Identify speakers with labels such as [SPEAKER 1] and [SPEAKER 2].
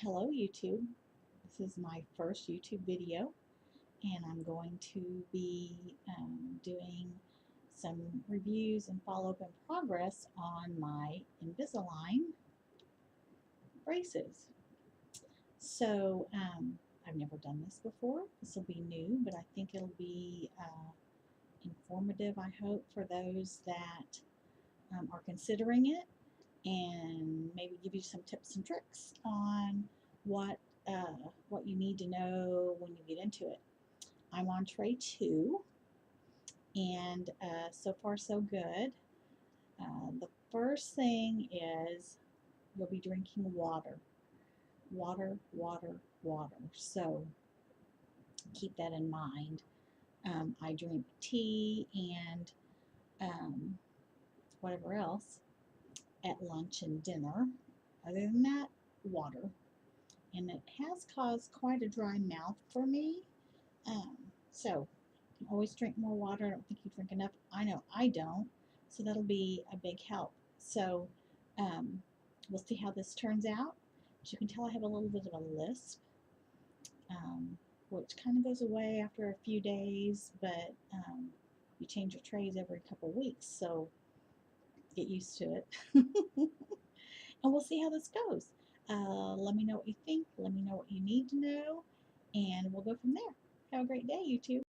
[SPEAKER 1] Hello YouTube. This is my first YouTube video and I'm going to be doing some reviews and follow-up and progress on my Invisalign braces. So I've never done this before. This will be new, but I think it'll be informative, I hope, for those that are considering it, and maybe give you some tips and tricks on what what you need to know when you get into it. I'm on tray 2, and so far so good. The first thing is you'll be drinking water. Water, water, water. So keep that in mind. I drink tea and whatever else at lunch and dinner. Other than that, water. And it has caused quite a dry mouth for me. Um, so always drink more water. I don't think you drink enough. I know I don't. So that'll be a big help. So um, we'll see how this turns out. As you can tell, I have a little bit of a lisp, which kind of goes away after a few days, but you change your trays every couple weeks, so get used to it. And we'll see how this goes. Let me know what you think. Let me know what you need to know, and we'll go from there. Have a great day, YouTube.